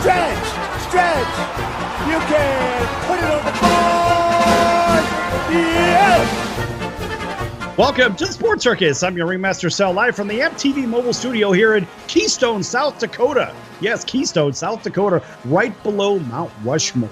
Stretch, stretch. You can put it on the board. Yes. Welcome to the Sports Circus. I'm your Ringmaster Sal, live from the AAMP.TV mobile studio here in Keystone, South Dakota. Yes, Keystone, South Dakota, right below Mount Rushmore.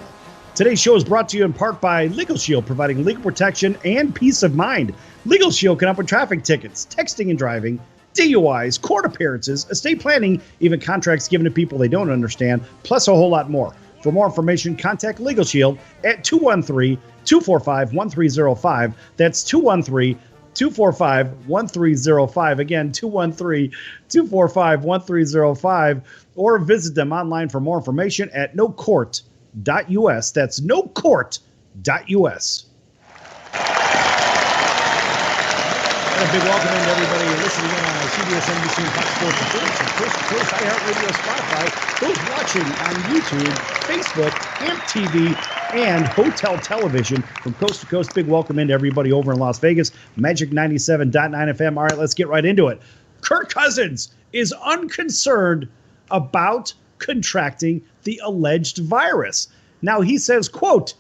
Today's show is brought to you in part by Legal Shield, providing legal protection and peace of mind. Legal Shield can help with traffic tickets, texting and driving, DUIs, court appearances, estate planning, even contracts given to people they don't understand, plus a whole lot more. For more information, contact Legal Shield at 213-245-1305. That's 213-245-1305. Again, 213-245-1305. Or visit them online for more information at nocourt.us. That's nocourt.us. And a big welcome in to everybody listening in on CBS, NBC, and Fox Sports and Coast to Coast, iHeartRadio, Spotify, those watching on YouTube, Facebook, AAMP.TV, and Hotel Television from coast to coast. Big welcome in to everybody over in Las Vegas, Magic 97.9 FM. All right, let's get right into it. Kirk Cousins is unconcerned about contracting the alleged virus. Now, he says, quote,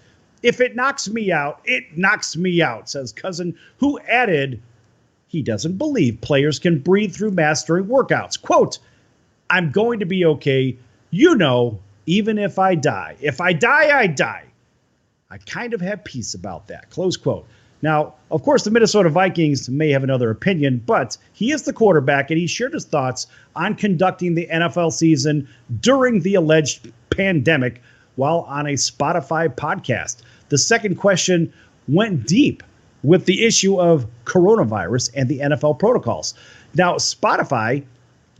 "If it knocks me out, it knocks me out," says Cousins, who added he doesn't believe players can breathe through masks during workouts. Quote, "I'm going to be okay, even if I die. If I die, I die. I kind of have peace about that," close quote. Now, of course, the Minnesota Vikings may have another opinion, but he is the quarterback, and he shared his thoughts on conducting the NFL season during the alleged pandemic while on a Spotify podcast. The second question went deep with the issue of coronavirus and the NFL protocols. Now, Spotify,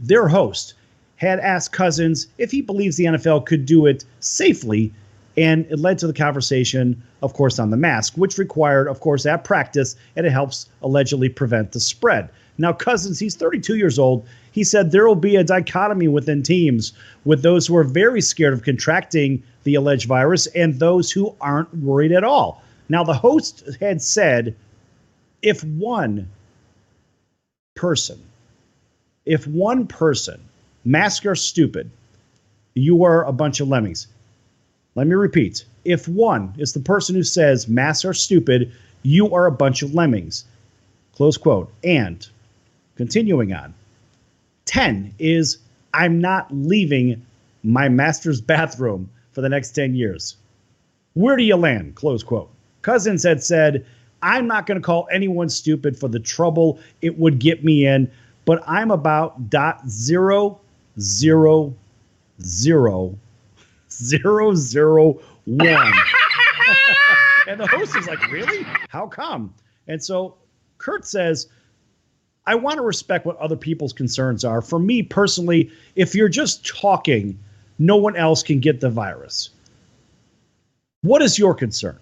their host, had asked Cousins if he believes the NFL could do it safely, and it led to the conversation, of course, on the mask, which required, of course, at practice, and it helps allegedly prevent the spread. Now, Cousins, he's 32 years old. He said there will be a dichotomy within teams with those who are very scared of contracting the alleged virus and those who aren't worried at all. Now, the host had said, if one person, masks are stupid, you are a bunch of lemmings. Let me repeat. If one is the person who says masks are stupid, you are a bunch of lemmings. Close quote. And continuing on. 10 is I'm not leaving my master's bathroom for the next 10 years. Where do you land? Close quote. Cousins had said, I'm not going to call anyone stupid for the trouble it would get me in, but I'm about .0000001. And the host is like, really? How come? And so Kurt says, I want to respect what other people's concerns are. For me personally, if you're just talking, no one else can get the virus. What is your concern?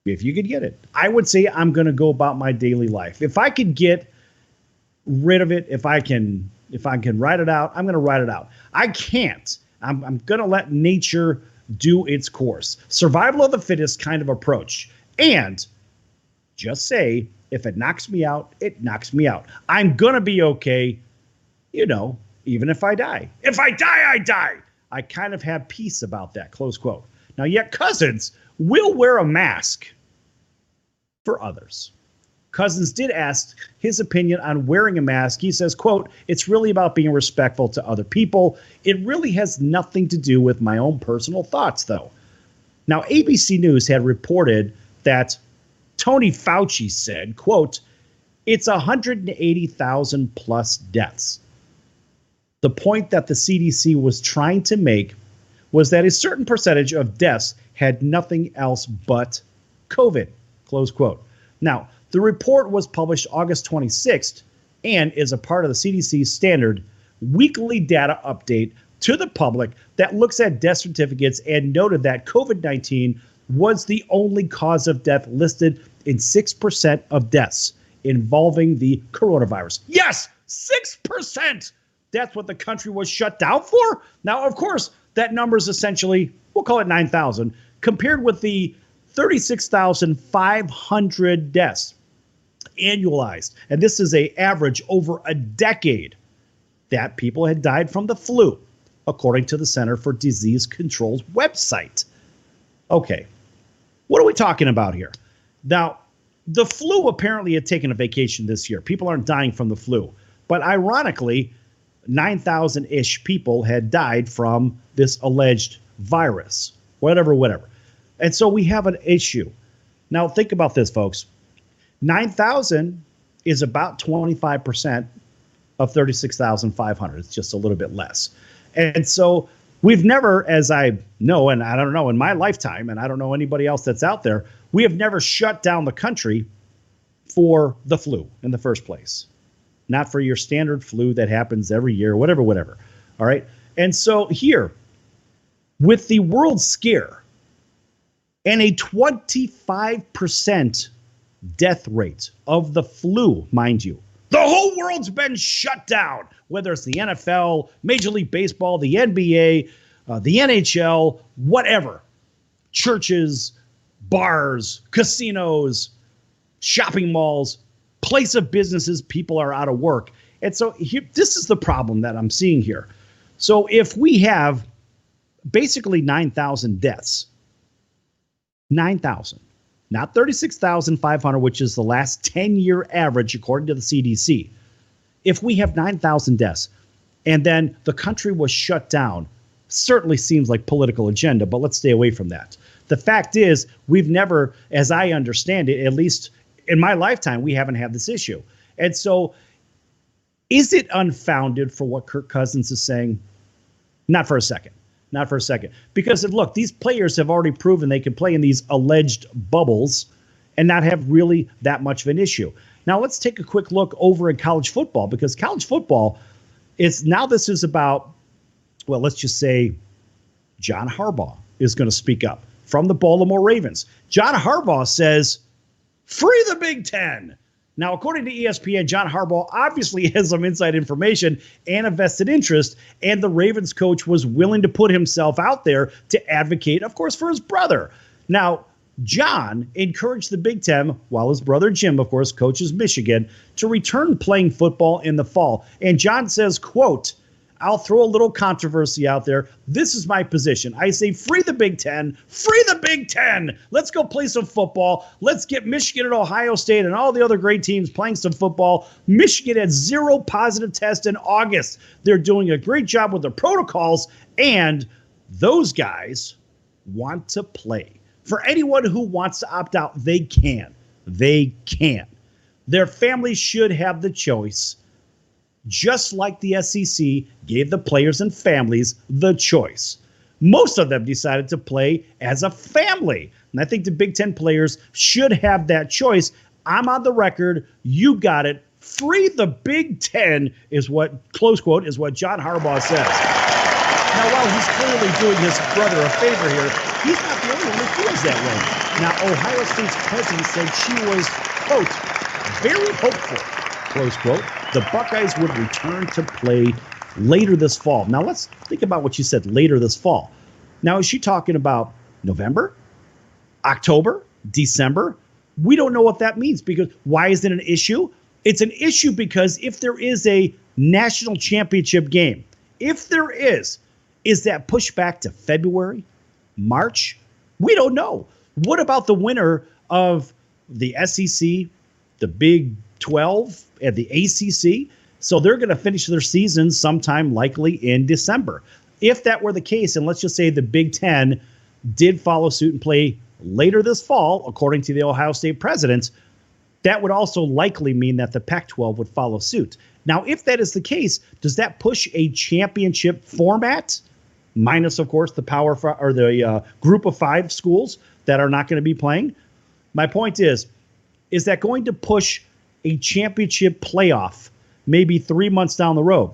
If you could get it, I would say I'm going to go about my daily life. If I could get rid of it, if I can ride it out, I'm going to ride it out. I can't. I'm going to let nature do its course. Survival of the fittest kind of approach. And just say, if it knocks me out, it knocks me out. I'm going to be okay, even if I die. If I die, I die. I kind of have peace about that, close quote. Now, yet Cousins will wear a mask for others. Cousins did ask his opinion on wearing a mask. He says, quote, "It's really about being respectful to other people. It really has nothing to do with my own personal thoughts, though." Now, ABC News had reported that Tony Fauci said, quote, "It's 180,000 plus deaths." The point that the CDC was trying to make was that a certain percentage of deaths had nothing else but COVID, close quote. Now, the report was published August 26th and is a part of the CDC's standard weekly data update to the public that looks at death certificates and noted that COVID-19 was the only cause of death listed in 6% of deaths involving the coronavirus. Yes, 6%. That's what the country was shut down for. Now, of course, that number is essentially, we'll call it 9,000, compared with the 36,500 deaths annualized. And this is an average over a decade that people had died from the flu. according to the Center for Disease Control's website. Okay, what are we talking about here? Now, the flu apparently had taken a vacation this year. People aren't dying from the flu. But ironically, 9,000-ish people had died from this alleged virus, whatever. And so we have an issue. Now, think about this, folks. 9,000 is about 25% of 36,500. It's just a little bit less. And so we've never, as I know, and I don't know in my lifetime, and I don't know anybody else that's out there, we have never shut down the country for the flu in the first place. Not for your standard flu that happens every year, whatever. All right. And so here, with the world scare and a 25% death rate of the flu, mind you, the whole world's been shut down, whether it's the NFL, Major League Baseball, the NBA, the NHL, whatever. Churches, bars, casinos, shopping malls, place of businesses, people are out of work. And so this is the problem that I'm seeing here. So if we have basically 9,000 deaths, 9,000, not 36,500, which is the last 10-year average according to the CDC. If we have 9,000 deaths and then the country was shut down, certainly seems like political agenda, but let's stay away from that. The fact is, we've never, as I understand it, at least in my lifetime, we haven't had this issue. And so is it unfounded for what Kirk Cousins is saying? Not for a second. Not for a second. Because look, these players have already proven they can play in these alleged bubbles and not have really that much of an issue. Now let's take a quick look over at college football, because college football is now, this is about, well, let's just say John Harbaugh is going to speak up from the Baltimore Ravens. John Harbaugh says, free the Big Ten. Now, according to ESPN, John Harbaugh obviously has some inside information and a vested interest, and the Ravens coach was willing to put himself out there to advocate, of course, for his brother. Now, John encouraged the Big Ten, while his brother Jim, of course, coaches Michigan, to return playing football in the fall. And John says, quote, I'll throw a little controversy out there. This is my position. I say free the Big Ten. Free the Big Ten. Let's go play some football. Let's get Michigan and Ohio State and all the other great teams playing some football. Michigan had 0 positive tests in August. They're doing a great job with their protocols, and those guys want to play. For anyone who wants to opt out, they can. They can. Their families should have the choice, just like the SEC gave the players and families the choice. Most of them decided to play as a family. And I think the Big Ten players should have that choice. I'm on the record. You got it. Free the Big Ten is what, close quote, is what John Harbaugh says. Now, while he's clearly doing his brother a favor here, he's not the only one who feels that way. Now, Ohio State's president said she was, quote, very hopeful, close quote, the Buckeyes would return to play later this fall. Now, let's think about what you said, later this fall. Now, is she talking about November, October, December? We don't know what that means, because why is it an issue? It's an issue because if there is a national championship game, if there is that pushed back to February, March? We don't know. What about the winner of the SEC, the Big 12, and the ACC? So they're going to finish their season sometime likely in December. If that were the case, and let's just say the Big Ten did follow suit and play later this fall, according to the Ohio State president, that would also likely mean that the Pac-12 would follow suit. Now, if that is the case, does that push a championship format, minus, of course, the group of 5 schools that are not going to be playing? My point is that going to push a championship playoff maybe 3 months down the road?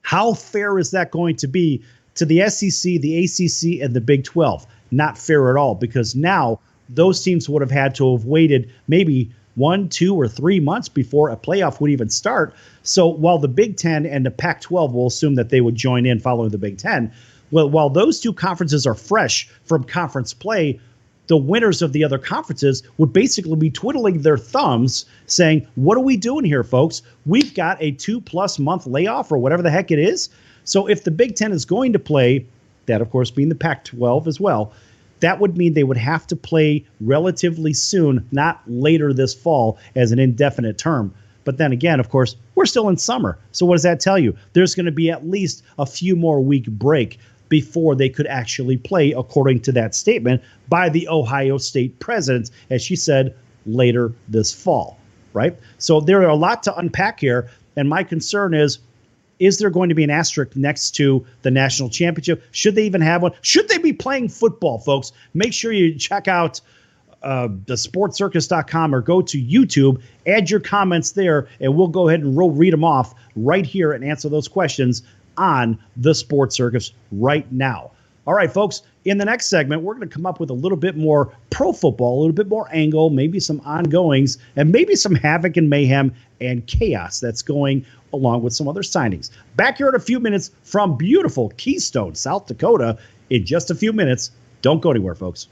How fair is that going to be to the SEC, the ACC, and the Big 12? Not fair at all, because now those teams would have had to have waited maybe 1, 2, or 3 months before a playoff would even start. So while the Big Ten and the Pac-12 will assume that they would join in following the Big Ten, well, while those two conferences are fresh from conference play, the winners of the other conferences would basically be twiddling their thumbs saying, what are we doing here, folks? We've got a 2+ month layoff or whatever the heck it is. So if the Big Ten is going to play, that of course being the Pac-12 as well, that would mean they would have to play relatively soon, not later this fall as an indefinite term. But then again, of course, we're still in summer. So what does that tell you? There's going to be at least a few more week break before they could actually play, according to that statement by the Ohio State president, as she said, later this fall, right? So there are a lot to unpack here. And my concern is there going to be an asterisk next to the national championship? Should they even have one? Should they be playing football, folks? Make sure you check out the sportscircus.com or go to YouTube, add your comments there, and we'll go ahead and read them off right here and answer those questions on the Sports Circus right now. All right, folks, in the next segment, we're going to come up with a little bit more pro football, a little bit more angle, maybe some ongoings, and maybe some havoc and mayhem and chaos that's going along with some other signings. Back here in a few minutes from beautiful Keystone, South Dakota, in just a few minutes. Don't go anywhere, folks.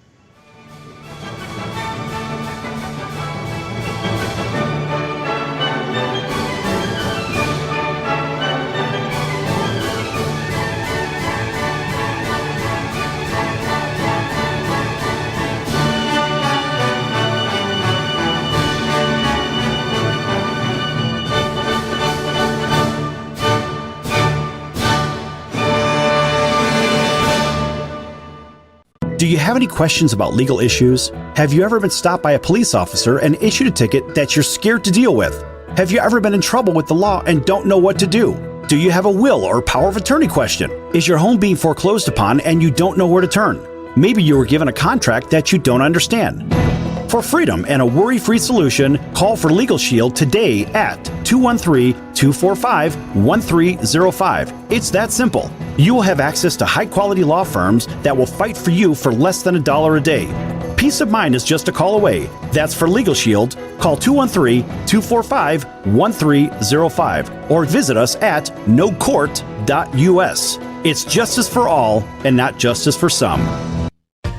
Do you have any questions about legal issues? Have you ever been stopped by a police officer and issued a ticket that you're scared to deal with? Have you ever been in trouble with the law and don't know what to do? Do you have a will or power of attorney question? Is your home being foreclosed upon and you don't know where to turn? Maybe you were given a contract that you don't understand. For freedom and a worry-free solution, call for Legal Shield today at 213-245-1305. It's that simple. You will have access to high-quality law firms that will fight for you for less than $1 a day. Peace of mind is just a call away. That's for Legal Shield. Call 213-245-1305 or visit us at nocourt.us. It's justice for all and not justice for some.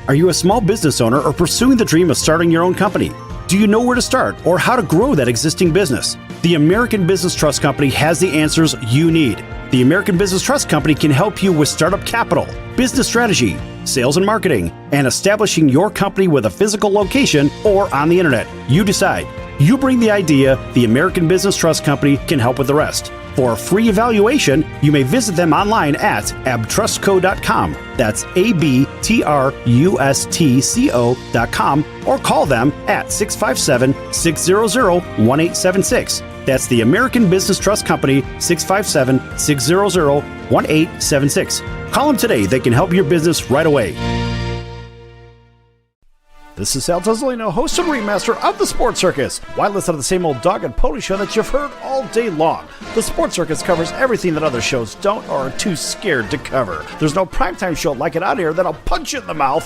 Are you a small business owner or pursuing the dream of starting your own company? Do you know where to start or how to grow that existing business? The American Business Trust Company has the answers you need. The American Business Trust Company can help you with startup capital, business strategy, sales and marketing, and establishing your company with a physical location or on the internet. You decide. You bring the idea, the American Business Trust Company can help with the rest. For a free evaluation, you may visit them online at abtrustco.com. That's abtrustco.com or call them at 657-600-1876. That's the American Business Trust Company, 657-600-1876. Call them today. They can help your business right away. This is Sal Tuzzolino, host and ringmaster of the Sports Circus. Why listen to the same old dog and pony show that you've heard all day long? The Sports Circus covers everything that other shows don't or are too scared to cover. There's no primetime show like it out here that'll punch you in the mouth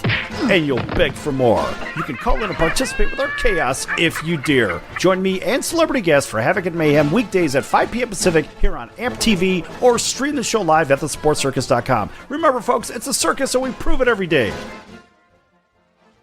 and you'll beg for more. You can call in and participate with our chaos if you dare. Join me and celebrity guests for Havoc and Mayhem weekdays at 5 p.m. Pacific here on AAMP.TV or stream the show live at thesportscircus.com. Remember, folks, it's a circus and we prove it every day.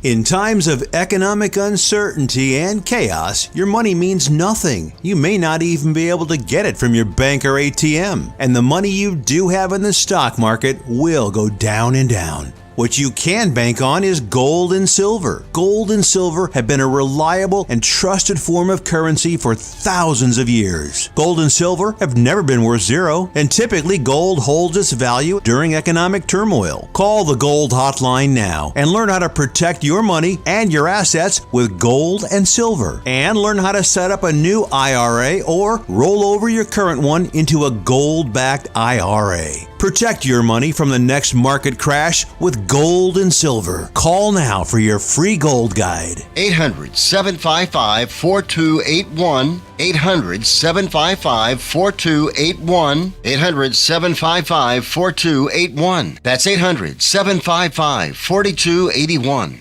In times of economic uncertainty and chaos, your money means nothing. You may not even be able to get it from your bank or ATM. And the money you do have in the stock market will go down and down. What you can bank on is gold and silver. Gold and silver have been a reliable and trusted form of currency for thousands of years. Gold and silver have never been worth zero, and typically gold holds its value during economic turmoil. Call the Gold Hotline now and learn how to protect your money and your assets with gold and silver. And learn how to set up a new IRA or roll over your current one into a gold-backed IRA. Protect your money from the next market crash with gold and silver. Call now for your free gold guide. 800-755-4281. 800-755-4281. 800-755-4281. That's 800-755-4281.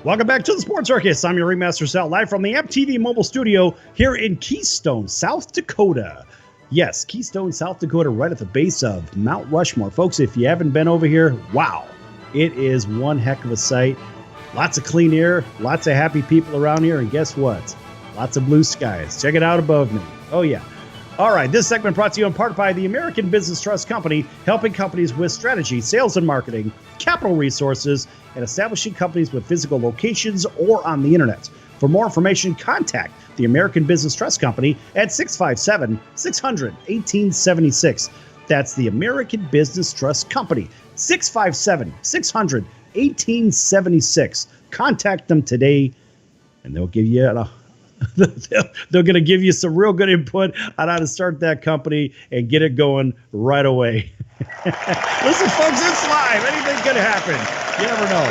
Welcome back to the Sports Circus. I'm your Ringmaster Sal, live from the AAMP.TV mobile studio here in Keystone, South Dakota. Yes, Keystone, South Dakota, right at the base of Mount Rushmore. Folks, if you haven't been over here, wow, it is one heck of a sight. Lots of clean air, lots of happy people around here, and guess what? Lots of blue skies. Check it out above me. Oh, yeah. All right, this segment brought to you in part by the American Business Trust Company, helping companies with strategy, sales and marketing, capital resources, and establishing companies with physical locations or on the internet. For more information, contact the American Business Trust Company at 657-600-1876. That's the American Business Trust Company, 657-600-1876. Contact them today, and they'll give you they're going to give you some real good input on how to start that company and get it going right away. Listen, folks, it's live. Anything's going to happen. You never know.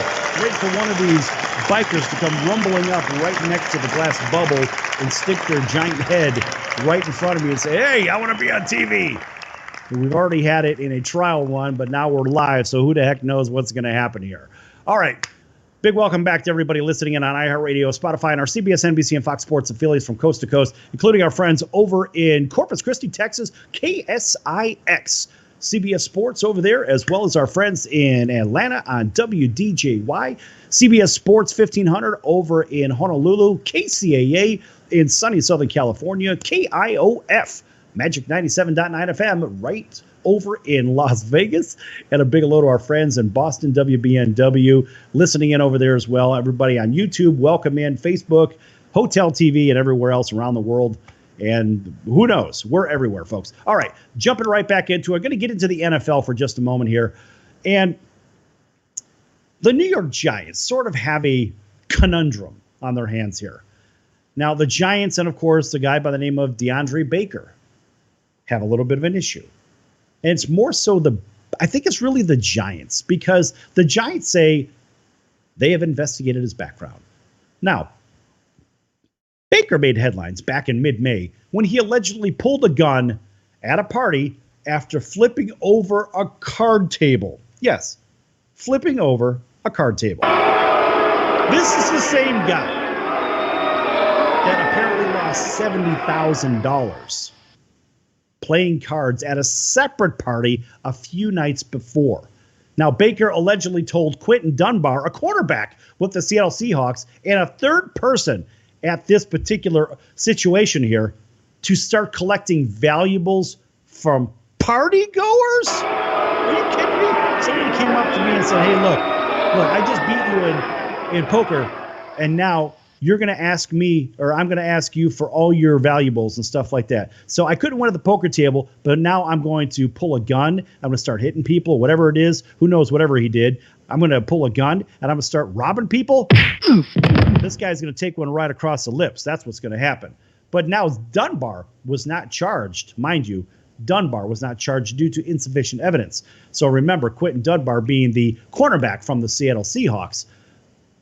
Wait for one of these bikers to come rumbling up right next to the glass bubble and stick their giant head right in front of me and say, hey, I want to be on TV. And we've already had it in a trial run, but now we're live, so who the heck knows what's going to happen here. All right. Big welcome back to everybody listening in on iHeartRadio, Spotify, and our CBS, NBC, and Fox Sports affiliates from coast to coast, including our friends over in Corpus Christi, Texas, KSIX, CBS Sports over there, as well as our friends in Atlanta on WDJY, CBS Sports 1500 over in Honolulu, KCAA in sunny Southern California, KIOF, Magic 97.9 FM right over in Las Vegas, and a big hello to our friends in Boston, WBNW, listening in over there as well. Everybody on YouTube, welcome in, Facebook, Hotel TV, and everywhere else around the world. And who knows? We're everywhere, folks. All right, jumping right back into it. I'm going to get into the NFL for just a moment here. And the New York Giants sort of have a conundrum on their hands here. Now, the Giants and, of course, the guy by the name of DeAndre Baker have a little bit of an issue. And it's more so I think it's really the Giants, because the Giants say they have investigated his background. Now, Baker made headlines back in mid-May when he allegedly pulled a gun at a party after flipping over a card table. Yes, flipping over a card table. This is the same guy that apparently lost $70,000 playing cards at a separate party a few nights before. Now, Baker allegedly told Quentin Dunbar, a quarterback with the Seattle Seahawks, and a third person at this particular situation here, to start collecting valuables from party goers? Are you kidding me? Somebody came up to me and said, hey, look, I just beat you in poker, and now you're going to ask me, or I'm going to ask you for all your valuables and stuff like that. So I couldn't win at the poker table, but now I'm going to pull a gun. I'm going to start hitting people, whatever it is. Who knows, whatever he did. I'm going to pull a gun, and I'm going to start robbing people. This guy's going to take one right across the lips. That's what's going to happen. But now Dunbar was not charged. Mind you, Dunbar was not charged due to insufficient evidence. So remember, Quentin Dunbar being the cornerback from the Seattle Seahawks,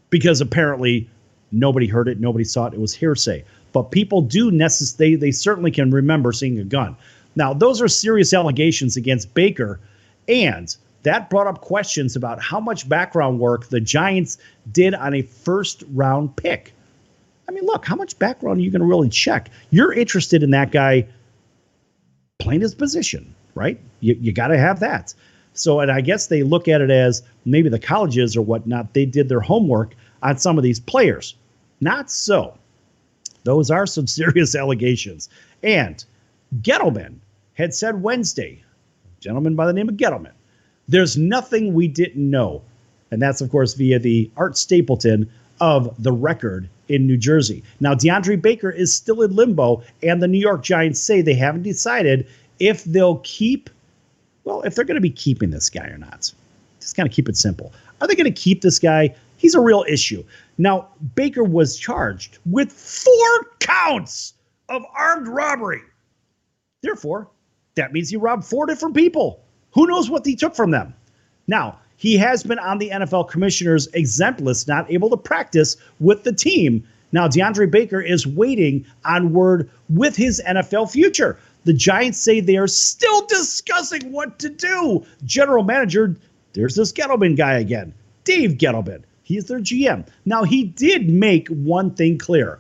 because apparently nobody heard it, nobody saw it, it was hearsay. But people do they certainly can remember seeing a gun. Now, those are serious allegations against Baker, and that brought up questions about how much background work the Giants did on a first-round pick. I mean, look, how much background are you going to really check? You're interested in that guy playing his position, right? You got to have that. So, and I guess they look at it as maybe the colleges or whatnot, they did their homework on some of these players. Not so. Those are some serious allegations. And Gettleman had said Wednesday, a gentleman by the name of Gettleman, there's nothing we didn't know. And that's, of course, via the Art Stapleton of The Record in New Jersey. Now, DeAndre Baker is still in limbo, and the New York Giants say they haven't decided if they'll if they're going to be keeping this guy or not. Just kind of keep it simple. Are they going to keep this guy? He's a real issue. Now, Baker was charged with 4 counts of armed robbery. Therefore, that means he robbed 4 different people. Who knows what he took from them? Now, he has been on the NFL commissioner's exempt list, not able to practice with the team. Now, DeAndre Baker is waiting on word with his NFL future. The Giants say they are still discussing what to do. General manager, there's this Gettleman guy again, Dave Gettleman, He's their GM. Now, he did make one thing clear.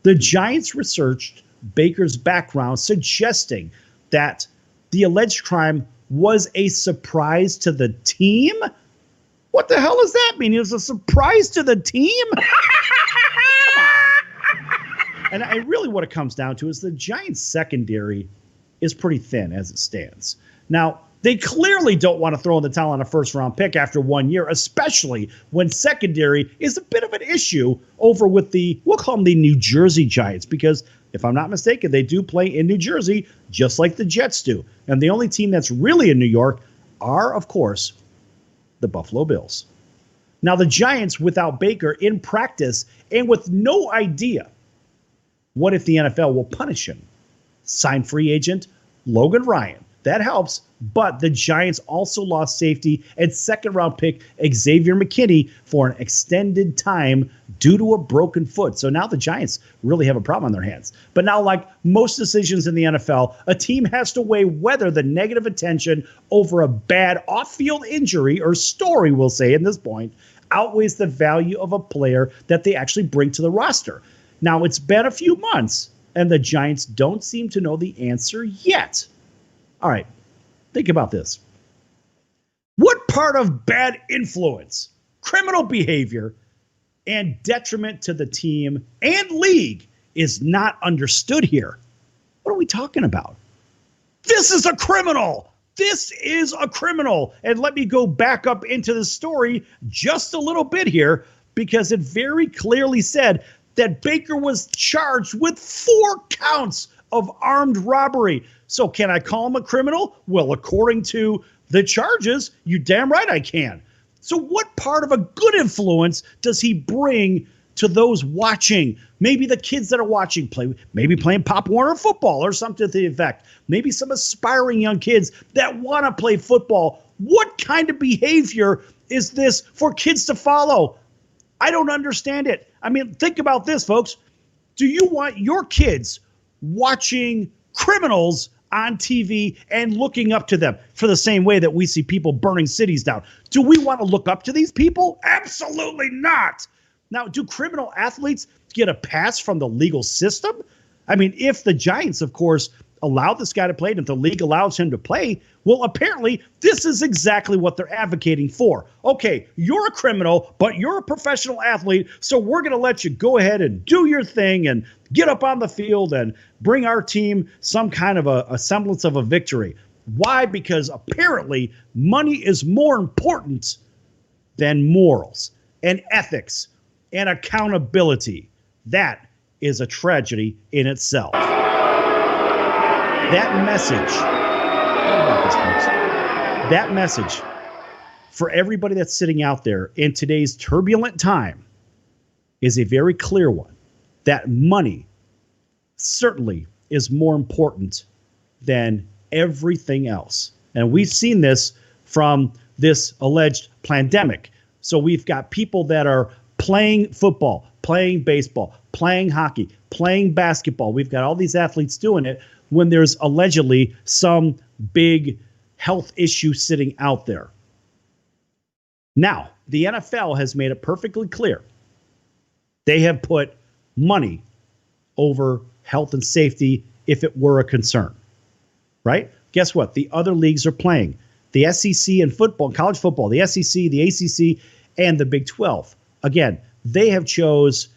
The Giants researched Baker's background, suggesting that the alleged crime was a surprise to the team. What the hell does that mean? It was a surprise to the team? And really what it comes down to is the Giants' secondary is pretty thin as it stands. Now, they clearly don't want to throw in the towel on a first-round pick after 1 year, especially when secondary is a bit of an issue over with we'll call them the New Jersey Giants, because if I'm not mistaken, they do play in New Jersey just like the Jets do. And the only team that's really in New York are, of course, the Buffalo Bills. Now, the Giants, without Baker in practice and with no idea what if the NFL will punish him, sign free agent Logan Ryan. That helps, but the Giants also lost safety and second-round pick Xavier McKinney for an extended time due to a broken foot. So now the Giants really have a problem on their hands. But now, like most decisions in the NFL, a team has to weigh whether the negative attention over a bad off-field injury or story, we'll say at this point, outweighs the value of a player that they actually bring to the roster. Now, it's been a few months, and the Giants don't seem to know the answer yet. All right, think about this. What part of bad influence, criminal behavior, and detriment to the team and league is not understood here? What are we talking about? This is a criminal. This is a criminal. And let me go back up into the story just a little bit here, because it very clearly said that Baker was charged with 4 counts of armed robbery. So can I call him a criminal? Well, according to the charges, you damn right I can. So what part of a good influence does he bring to those watching? Maybe the kids that are watching maybe playing Pop Warner football or something to the effect. Maybe some aspiring young kids that want to play football. What kind of behavior is this for kids to follow? I don't understand it. I mean, think about this, folks. Do you want your kids watching criminals on TV and looking up to them for the same way that we see people burning cities down? Do we want to look up to these people? Absolutely not. Now, do criminal athletes get a pass from the legal system? I mean, if the Giants, of course, allow this guy to play, and if the league allows him to play, well, apparently this is exactly what they're advocating for. Okay, you're a criminal, but you're a professional athlete, so we're going to let you go ahead and do your thing and get up on the field and bring our team some kind of a semblance of a victory. Why? Because apparently money is more important than morals and ethics and accountability. That is a tragedy in itself. That message, what about this, folks? That message for everybody that's sitting out there in today's turbulent time is a very clear one. That money certainly is more important than everything else. And we've seen this from this alleged pandemic. So we've got people that are playing football, playing baseball, playing hockey, playing basketball. We've got all these athletes doing it when there's allegedly some big health issue sitting out there. Now, the NFL has made it perfectly clear. They have put money over health and safety if it were a concern, right? Guess what? The other leagues are playing. The SEC in football, college football, the SEC, the ACC, and the Big 12. Again, they have chose,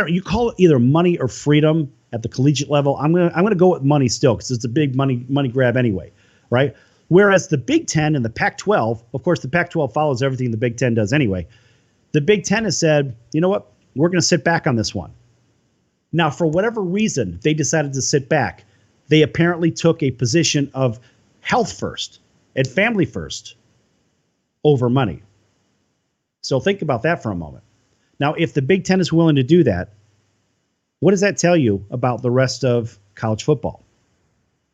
you call it either money or freedom at the collegiate level. I'm gonna go with money still, because it's a big money grab anyway, right? Whereas the Big 10 and the Pac-12, of course, the Pac-12 follows everything the Big 10 does anyway. The Big 10 has said, you know what? We're going to sit back on this one. Now, for whatever reason, they decided to sit back. They apparently took a position of health first and family first over money. So think about that for a moment. Now, if the Big 10 is willing to do that, what does that tell you about the rest of college football?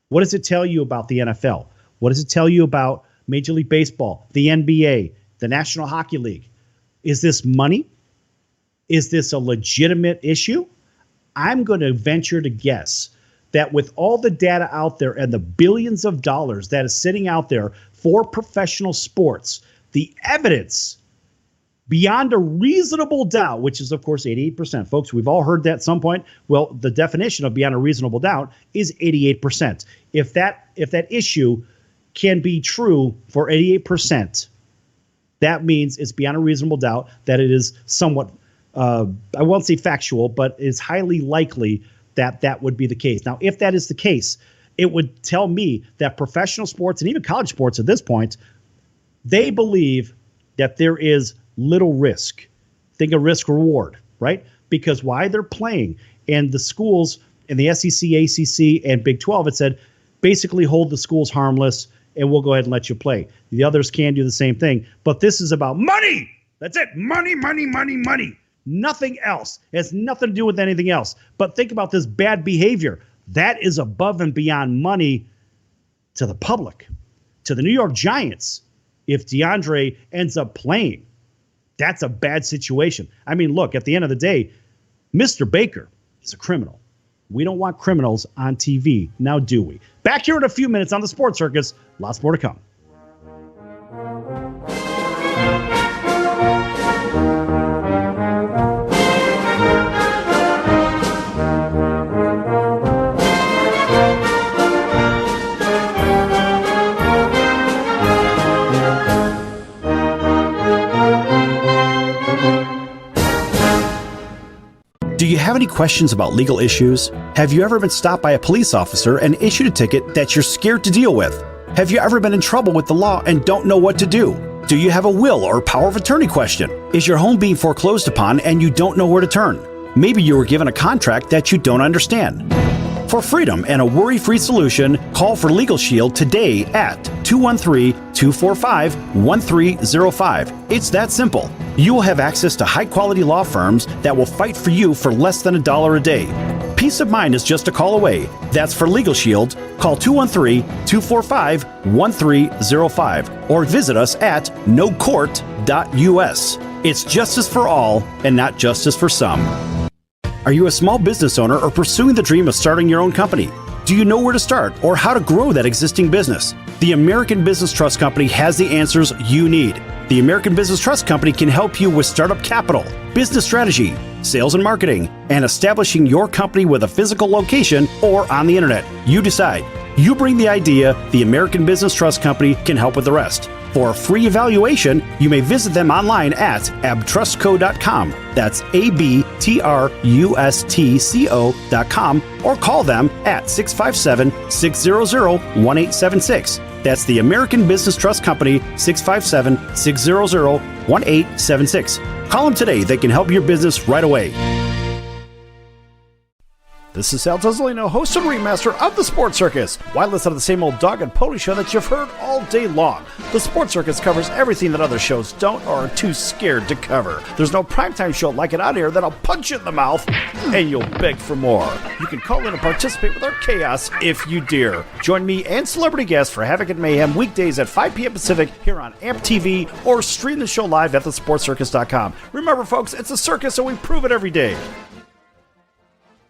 What does it tell you about the NFL? What does it tell you about Major League Baseball, the NBA, the National Hockey League? Is this money? Is this a legitimate issue? I'm going to venture to guess that with all the data out there and the billions of dollars that is sitting out there for professional sports, the evidence beyond a reasonable doubt, which is, of course, 88%. Folks, we've all heard that at some point. Well, the definition of beyond a reasonable doubt is 88%. If that issue can be true for 88%, that means it's beyond a reasonable doubt that it is somewhat, I won't say factual, but it's highly likely that that would be the case. Now, if that is the case, it would tell me that professional sports and even college sports at this point, they believe that there is little risk. Think of risk reward, right? Because why? They're playing. And the schools in the SEC, ACC, and Big 12, it said, basically hold the schools harmless and we'll go ahead and let you play. The others can do the same thing. But this is about money. That's it. Money, money, money, money. Nothing else. It has nothing to do with anything else. But think about this bad behavior. That is above and beyond money to the public, to the New York Giants. If DeAndre ends up playing, that's a bad situation. I mean, look, at the end of the day, Mr. Baker is a criminal. We don't want criminals on TV, now do we? Back here in a few minutes on the Sports Circus. Lots more to come. Do you have any questions about legal issues? Have you ever been stopped by a police officer and issued a ticket that you're scared to deal with? Have you ever been in trouble with the law and don't know what to do? Do you have a will or power of attorney question? Is your home being foreclosed upon and you don't know where to turn? Maybe you were given a contract that you don't understand. For freedom and a worry-free solution, call for Legal Shield today at 213-245-1305. It's that simple. You will have access to high-quality law firms that will fight for you for less than $1 a day. Peace of mind is just a call away. That's for Legal Shield. Call 213-245-1305 or visit us at nocourt.us. It's justice for all and not justice for some. Are you a small business owner or pursuing the dream of starting your own company? Do you know where to start or how to grow that existing business? The American Business Trust Company has the answers you need. The American Business Trust Company can help you with startup capital, business strategy, sales and marketing, and establishing your company with a physical location or on the internet. You decide. You bring the idea, the American Business Trust Company can help with the rest. For a free evaluation, you may visit them online at abtrustco.com. That's ABTRUSTCO.com or call them at 657-600-1876. That's the American Business Trust Company, 657-600-1876. Call them today. They can help your business right away. This is Sal Tuzolino, host and ringmaster of the Sports Circus. Why listen to the same old dog and pony show that you've heard all day long? The Sports Circus covers everything that other shows don't or are too scared to cover. There's no primetime show like it out here that'll punch you in the mouth and you'll beg for more. You can call in and participate with our chaos if you dare. Join me and celebrity guests for Havoc and Mayhem weekdays at 5 p.m. Pacific here on AAMP.TV or stream the show live at thesportscircus.com. Remember, folks, it's a circus, so we prove it every day.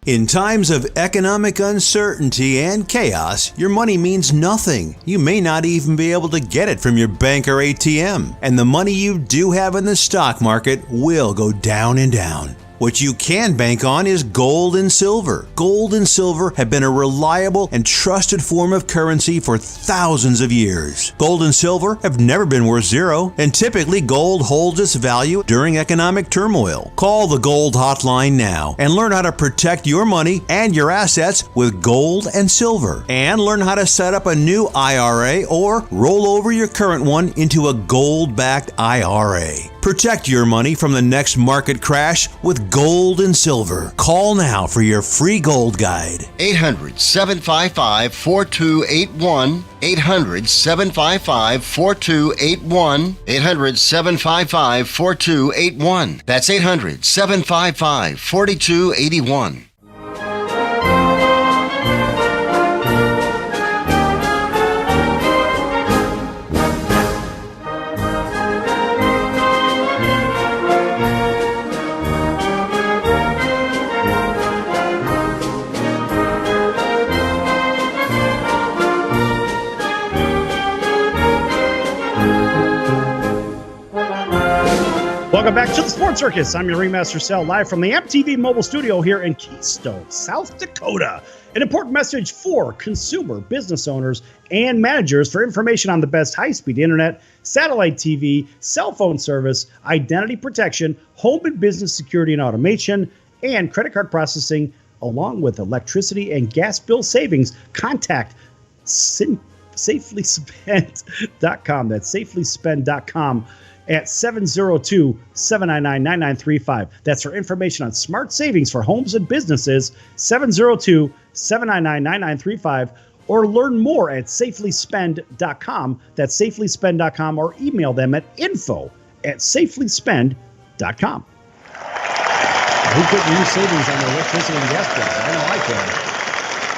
In times of economic uncertainty and chaos, your money means nothing. You may not even be able to get it from your bank or ATM. And the money you do have in the stock market will go down and down. What you can bank on is gold and silver. Gold and silver have been a reliable and trusted form of currency for thousands of years. Gold and silver have never been worth zero, and typically gold holds its value during economic turmoil. Call the Gold Hotline now and learn how to protect your money and your assets with gold and silver. And learn how to set up a new IRA or roll over your current one into a gold-backed IRA. Protect your money from the next market crash with gold and silver. Call now for your free gold guide. 800-755-4281. 800-755-4281. 800-755-4281. That's 800-755-4281. Welcome back to the Sports Circus. I'm your Ringmaster Sal, live from the AAMP.TV mobile studio here in Keystone, South Dakota. An important message for consumer business owners and managers for information on the best high-speed internet, satellite TV, cell phone service, identity protection, home and business security and automation, and credit card processing, along with electricity and gas bill savings. Contact safelyspend.com. That's safelyspend.com at 702-799-9935. That's for information on smart savings for homes and businesses, 702-799-9935, or learn more at safelyspend.com. That's safelyspend.com, or email them at info@safelyspend.com. Who couldn't use savings on their electricity and gas bills? I know I can.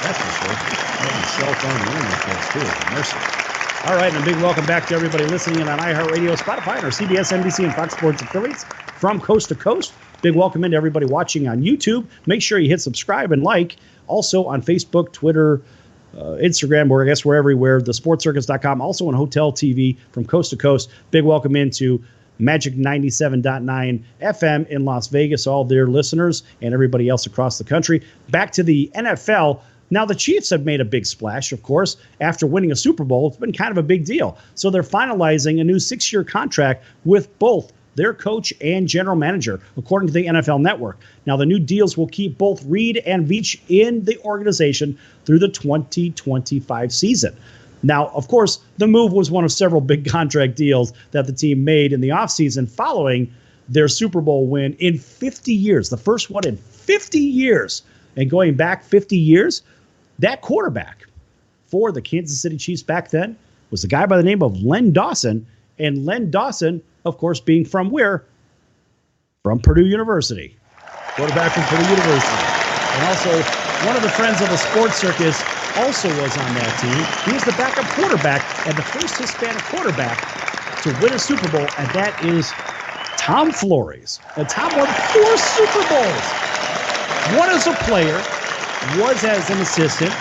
That's for sure. And cell phone and internet bills too. Mercy. All right, and a big welcome back to everybody listening in on iHeartRadio, Spotify, and our CBS, NBC, and Fox Sports affiliates from coast to coast. Big welcome into everybody watching on YouTube. Make sure you hit subscribe and like. Also on Facebook, Twitter, Instagram, or I guess we're everywhere. TheSportsCircus.com. Also on Hotel TV from coast to coast. Big welcome into Magic 97.9 FM in Las Vegas, all their listeners and everybody else across the country. Back to the NFL. Now, the Chiefs have made a big splash, of course, after winning a Super Bowl. It's been kind of a big deal. So they're finalizing a new 6-year contract with both their coach and general manager, according to the NFL Network. Now, the new deals will keep both Reid and Veach in the organization through the 2025 season. Now, of course, the move was one of several big contract deals that the team made in the offseason following their Super Bowl win in 50 years, the first one in 50 years. And going back 50 years, that quarterback for the Kansas City Chiefs back then was a guy by the name of Len Dawson. And Len Dawson, of course, being from where? From Purdue University. Quarterback from Purdue University. And also, one of the friends of the Sports Circus also was on that team. He was the backup quarterback and the first Hispanic quarterback to win a Super Bowl, and that is Tom Flores. And Tom won 4 Super Bowls. One as a player, was as an assistant,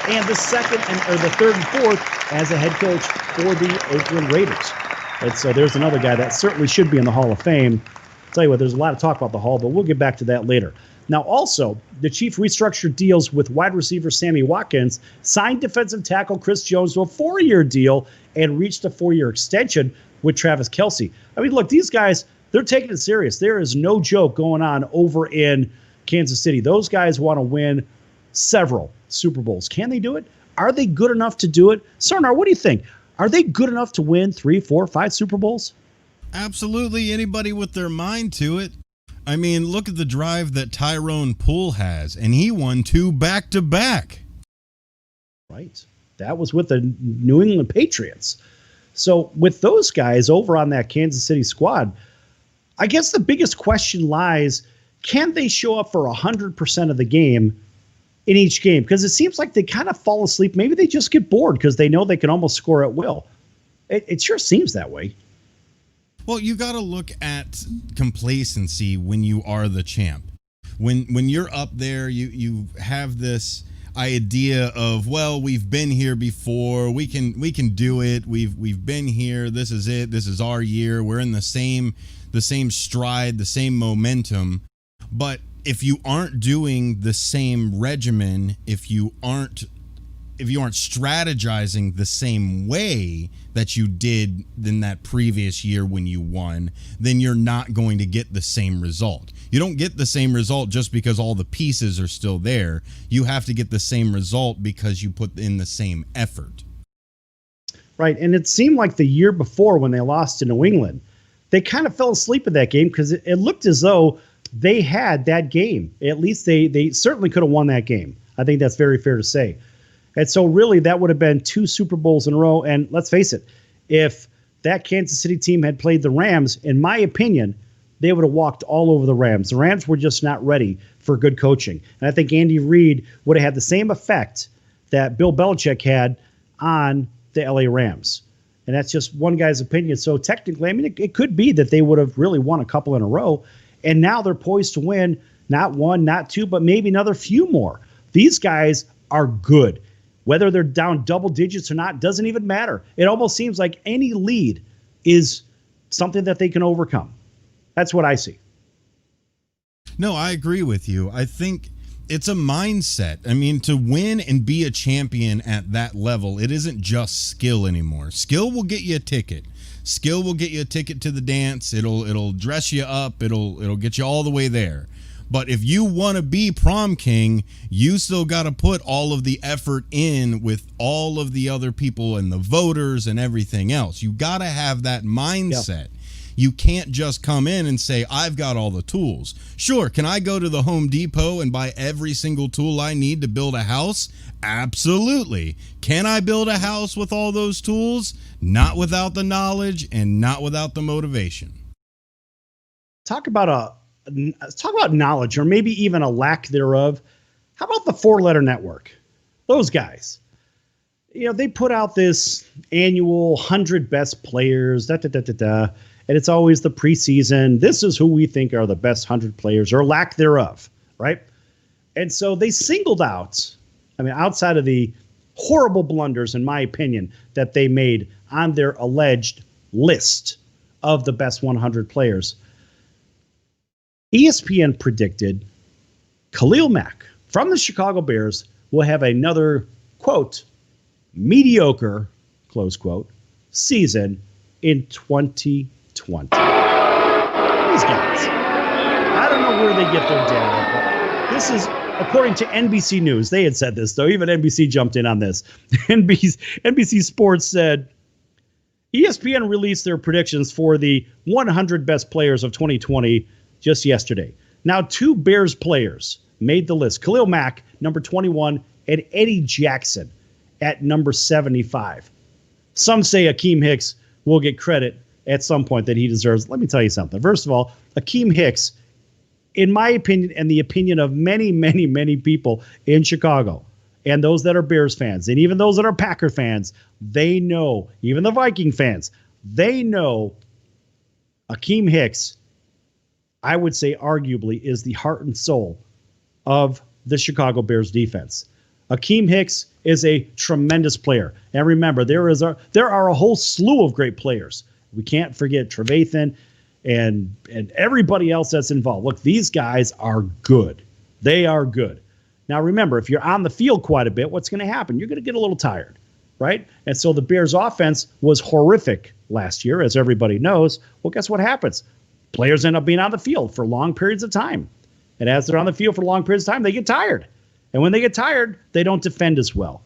and the third and fourth as a head coach for the Oakland Raiders. And so there's another guy that certainly should be in the Hall of Fame. I'll tell you what, there's a lot of talk about the Hall, but we'll get back to that later. Now, also, the Chiefs restructured deals with wide receiver Sammy Watkins, signed defensive tackle Chris Jones to a 4-year deal, and reached a 4-year extension with Travis Kelce. I mean, look, these guys, they're taking it serious. There is no joke going on over in Kansas City. Those guys want to win several Super Bowls. Can they do it? Are they good enough to do it? Sarnar, what do you think? Are they good enough to win 3, 4, 5 Super Bowls? Absolutely. Anybody with their mind to it. I mean, look at the drive that Tyrone Poole has, and he won 2 back-to-back. Right. That was with the New England Patriots. So with those guys over on that Kansas City squad, I guess the biggest question lies, can they show up for 100% of the game in each game? Because it seems like they kind of fall asleep. Maybe they just get bored because they know they can almost score at will. It sure seems that way. Well, you got to look at complacency when you are the champ. When you're up there, you have this idea of, well, we've been here before. We can do it. We've been here. This is it. This is our year. We're in the same stride, the same momentum. But if you aren't doing the same regimen, if you aren't strategizing the same way that you did in that previous year when you won, then you're not going to get the same result. You don't get the same result just because all the pieces are still there. You have to get the same result because you put in the same effort. Right, and it seemed like the year before when they lost to New England, they kind of fell asleep in that game because it looked as though they had that game. At least they certainly could have won that game. I think that's very fair to say. And so really that would have been 2 Super Bowls in a row. And let's face it, if that Kansas City team had played the Rams, in my opinion, they would have walked all over the Rams. The Rams were just not ready for good coaching. And I think Andy Reid would have had the same effect that Bill Belichick had on the LA Rams. And that's just one guy's opinion. So technically, I mean, it could be that they would have really won a couple in a row. And now they're poised to win not 1, not 2, but maybe another few more. These guys are good. Whether they're down double digits or not doesn't even matter. It almost seems like any lead is something that they can overcome. That's what I see. No, I agree with you. I think it's a mindset. I mean, to win and be a champion at that level, it isn't just skill anymore. Skill will get you a ticket. Skill will get you a ticket to the dance. It'll dress you up. It'll get you all the way there. But if you want to be prom king, you still got to put all of the effort in with all of the other people and the voters and everything else. You got to have that mindset. Yep. You can't just come in and say, I've got all the tools. Sure, can I go to the Home Depot and buy every single tool I need to build a house? Absolutely. Can I build a house with all those tools? Not without the knowledge and not without the motivation. Talk about knowledge, or maybe even a lack thereof. How about the 4-letter network? Those guys. You know, they put out this annual 100 best players, and it's always the preseason. This is who we think are the best 100 players, or lack thereof, right? And so they singled out, outside of the horrible blunders, in my opinion, that they made on their alleged list of the best 100 players, ESPN predicted Khalil Mack from the Chicago Bears will have another, quote, mediocre, close quote, season in 2020. These guys, I don't know where they get their data, but this is according to NBC News. They had said this, though. Even NBC jumped in on this. NBC Sports said ESPN released their predictions for the 100 best players of 2020 just yesterday. Now, 2 Bears players made the list. Khalil Mack, number 21, and Eddie Jackson at number 75. Some say Akeem Hicks will get credit at some point that he deserves. Let me tell you something. First of all, Akeem Hicks, in my opinion, and the opinion of many, many, many people in Chicago, and those that are Bears fans, and even those that are Packer fans, they know, even the Viking fans, they know Akeem Hicks, I would say arguably, is the heart and soul of the Chicago Bears defense. Akeem Hicks is a tremendous player. And remember, there are a whole slew of great players. We can't forget Trevathan and everybody else that's involved. Look, these guys are good. They are good. Now, remember, if you're on the field quite a bit, what's going to happen? You're going to get a little tired, right? And so the Bears' offense was horrific last year, as everybody knows. Well, guess what happens? Players end up being on the field for long periods of time. And as they're on the field for long periods of time, they get tired. And when they get tired, they don't defend as well.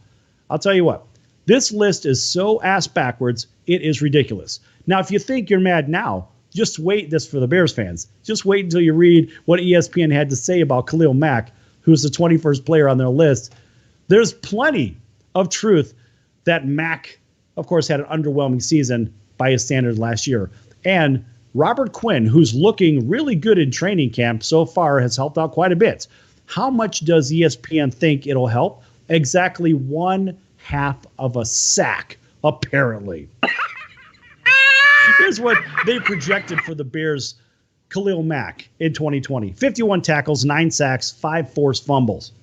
I'll tell you what, this list is so ass backwards, it is ridiculous. Now, if you think you're mad now, just wait this for the Bears fans. Just wait until you read what ESPN had to say about Khalil Mack, who's the 21st player on their list. There's plenty of truth that Mack, of course, had an underwhelming season by his standards last year. And Robert Quinn, who's looking really good in training camp so far, has helped out quite a bit. How much does ESPN think it'll help? Exactly 1/2 of a sack, apparently. Here's what they projected for the Bears' Khalil Mack in 2020. 51 tackles, 9 sacks, 5 forced fumbles.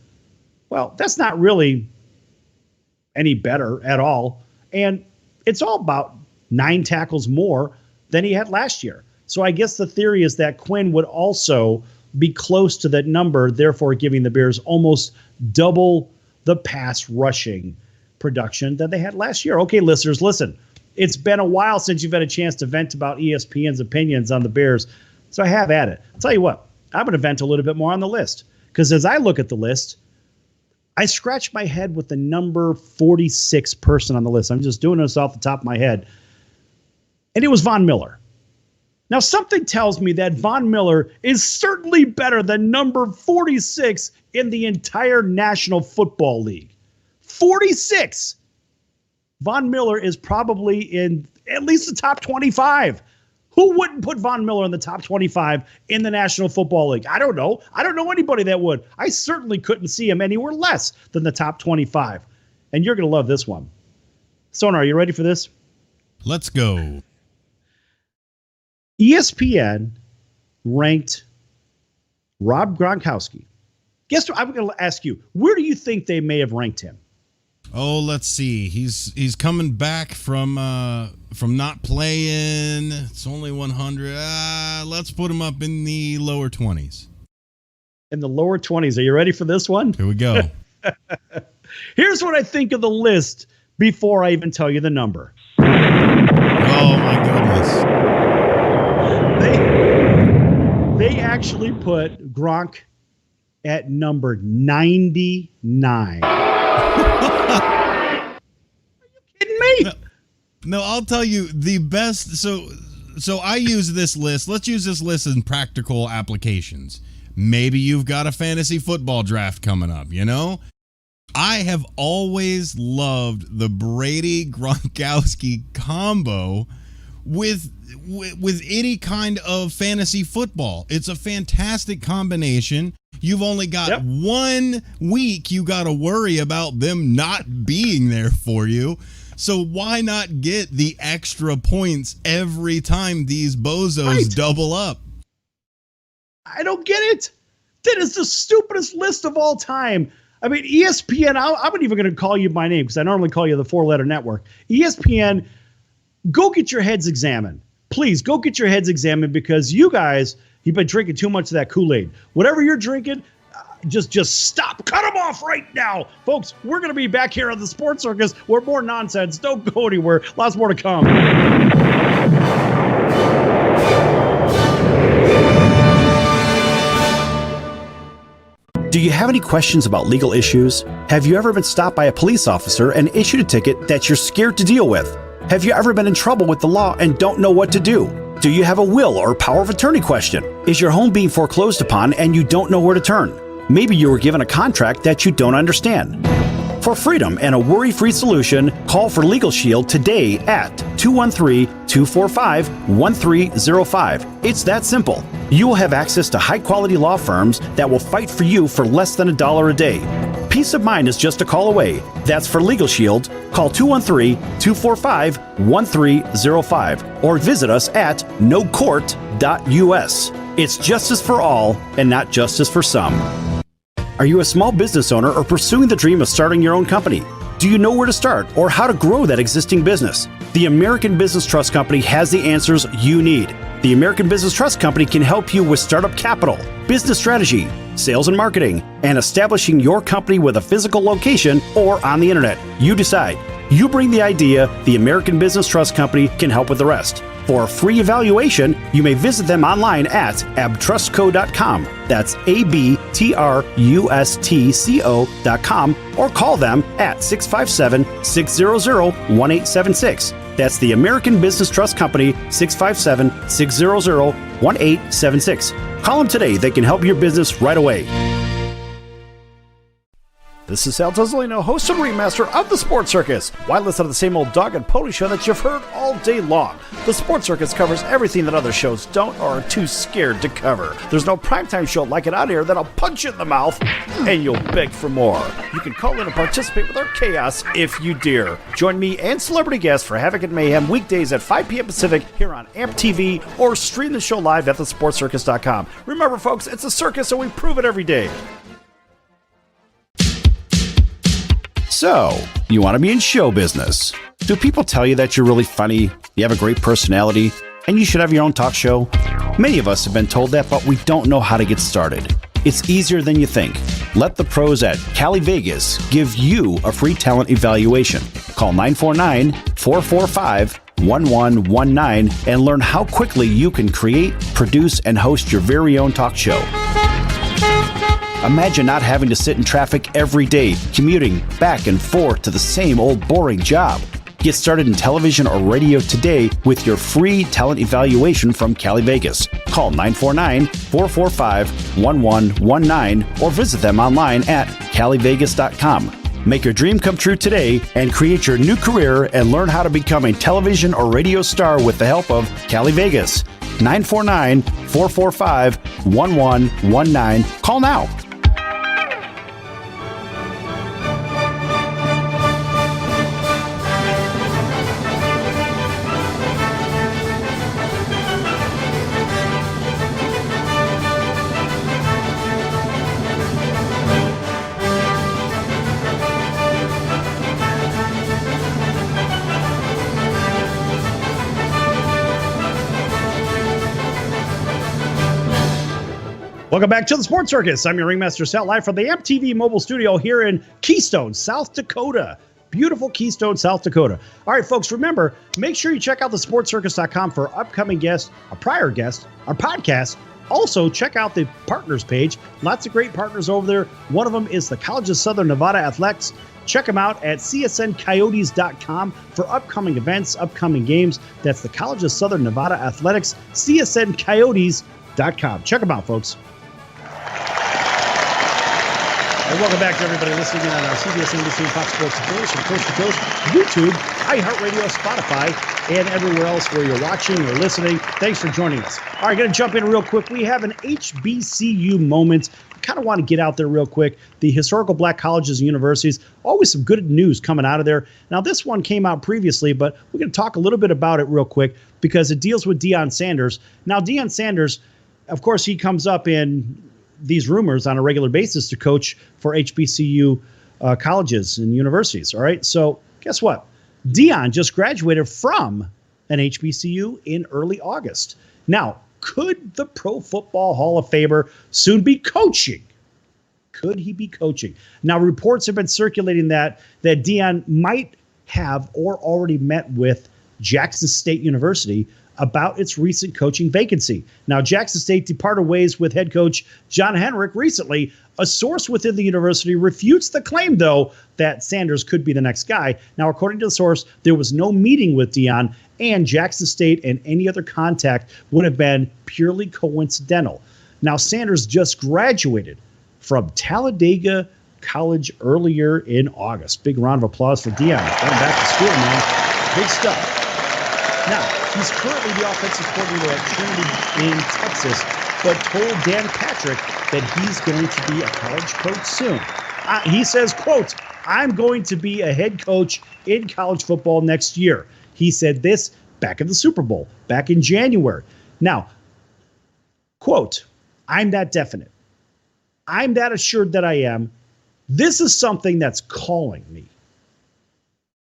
Well, that's not really any better at all. And it's all about 9 tackles more than he had last year. So I guess the theory is that Quinn would also be close to that number, therefore giving the Bears almost double the pass rushing production that they had last year. Okay, listeners, listen. It's been a while since you've had a chance to vent about ESPN's opinions on the Bears, so I have at it. I'll tell you what, I'm going to vent a little bit more on the list, because as I look at the list, I scratch my head with the number 46 person on the list. I'm just doing this off the top of my head. And it was Von Miller. Now, something tells me that Von Miller is certainly better than number 46 in the entire National Football League. 46! Von Miller is probably in at least the top 25. Who wouldn't put Von Miller in the top 25 in the National Football League? I don't know. I don't know anybody that would. I certainly couldn't see him anywhere less than the top 25. And you're going to love this one. Sonar, are you ready for this? Let's go. ESPN ranked Rob Gronkowski. Guess what? I'm going to ask you, where do you think they may have ranked him? Oh, let's see. He's coming back from not playing. It's only 100. Let's put him up in the lower 20s. In the lower 20s. Are you ready for this one? Here we go. Here's what I think of the list before I even tell you the number. Oh, my goodness. They actually put Gronk at number 99. Are you kidding me? No, I'll tell you the best. So I use this list. Let's use this list in practical applications. Maybe you've got a fantasy football draft coming up, you know? I have always loved the Brady Gronkowski combo with any kind of fantasy football. It's a fantastic combination. You've only got 1 week you got to worry about them not being there for you. So why not get the extra points every time these bozos double up? I don't get it. That is the stupidest list of all time. I mean, ESPN, I'm not even going to call you by name because I normally call you the 4-letter network. ESPN, go get your heads examined. Please go get your heads examined because you guys, you've been drinking too much of that Kool-Aid. Whatever you're drinking, just stop. Cut them off right now. Folks, we're going to be back here on the Sports Circus where more nonsense. Don't go anywhere. Lots more to come. Do you have any questions about legal issues? Have you ever been stopped by a police officer and issued a ticket that you're scared to deal with? Have you ever been in trouble with the law and don't know what to do? Do you have a will or power of attorney question? Is your home being foreclosed upon and you don't know where to turn? Maybe you were given a contract that you don't understand. For freedom and a worry-free solution, call for Legal Shield today at 213-245-1305. It's that simple. You will have access to high-quality law firms that will fight for you for less than $1 a day. Peace of mind is just a call away. That's for Legal Shield. Call 213-245-1305 or visit us at nocourt.us. It's justice for all and not justice for some. Are you a small business owner or pursuing the dream of starting your own company? Do you know where to start or how to grow that existing business? The American Business Trust Company has the answers you need. The American Business Trust Company can help you with startup capital, business strategy, sales and marketing, and establishing your company with a physical location or on the internet. You decide. You bring the idea, the American Business Trust Company can help with the rest. For a free evaluation, you may visit them online at abtrustco.com. That's ABTRUSTCO.com or call them at 657-600-1876. That's the American Business Trust Company, 657-600-1876. Call them today. They can help your business right away. This is Sal Tozzolino, host and ringmaster of the Sports Circus. Why listen to the same old dog and pony show that you've heard all day long? The Sports Circus covers everything that other shows don't or are too scared to cover. There's no primetime show like it out here that'll punch you in the mouth and you'll beg for more. You can call in and participate with our chaos if you dare. Join me and celebrity guests for Havoc and Mayhem weekdays at 5 p.m. Pacific here on AAMP.TV or stream the show live at thesportscircus.com. Remember, folks, it's a circus, so we prove it every day. So, you want to be in show business. Do people tell you that you're really funny, you have a great personality, and you should have your own talk show? Many of us have been told that, but we don't know how to get started. It's easier than you think. Let the pros at Cali Vegas give you a free talent evaluation. Call 949-445-1119 and learn how quickly you can create, produce, and host your very own talk show. Imagine not having to sit in traffic every day, commuting back and forth to the same old boring job. Get started in television or radio today with your free talent evaluation from Cali Vegas. Call 949-445-1119 or visit them online at calivegas.com. Make your dream come true today and create your new career and learn how to become a television or radio star with the help of Cali Vegas. 949-445-1119. Call now. Welcome back to the Sports Circus. I'm your Ringmaster Sal, live from the AAMP.TV mobile studio here in Keystone, South Dakota. Beautiful Keystone, South Dakota. All right, folks, remember, make sure you check out the sportscircus.com for upcoming guests, a prior guest, our podcast. Also, check out the partners page. Lots of great partners over there. One of them is the College of Southern Nevada Athletics. Check them out at csncoyotes.com for upcoming events, upcoming games. That's the College of Southern Nevada Athletics, csncoyotes.com. Check them out, folks. And welcome back to everybody listening in on our CBS NBC Fox Sports affiliates from coast to coast, YouTube, iHeartRadio, Spotify, and everywhere else where you're watching or listening. Thanks for joining us. All right, going to jump in real quick. We have an HBCU moment. I kind of want to get out there real quick. The historical black colleges and universities, always some good news coming out of there. Now, this one came out previously, but we're going to talk a little bit about it real quick because it deals with Deion Sanders. Now, Deion Sanders, of course, he comes up in these rumors on a regular basis to coach for HBCU colleges and universities. All right. So guess what? Deion just graduated from an HBCU in early August. Now, could the Pro Football Hall of Famer soon be coaching? Could he be coaching? Now, reports have been circulating that Deion might have or already met with Jackson State University about its recent coaching vacancy. Now, Jackson State departed ways with head coach John Henrik recently. A source within the university refutes the claim, though, that Sanders could be the next guy. Now, according to the source, there was no meeting with Deion, and Jackson State and any other contact would have been purely coincidental. Now, Sanders just graduated from Talladega College earlier in August. Big round of applause for Deion. Going back to school, man. Big stuff. Now, he's currently the offensive coordinator at Trinity in Texas, but told Dan Patrick that he's going to be a college coach soon. He says, quote, "I'm going to be a head coach in college football next year." He said this back in the Super Bowl, back in January. Now, quote, "I'm that definite. I'm that assured that I am. This is something that's calling me.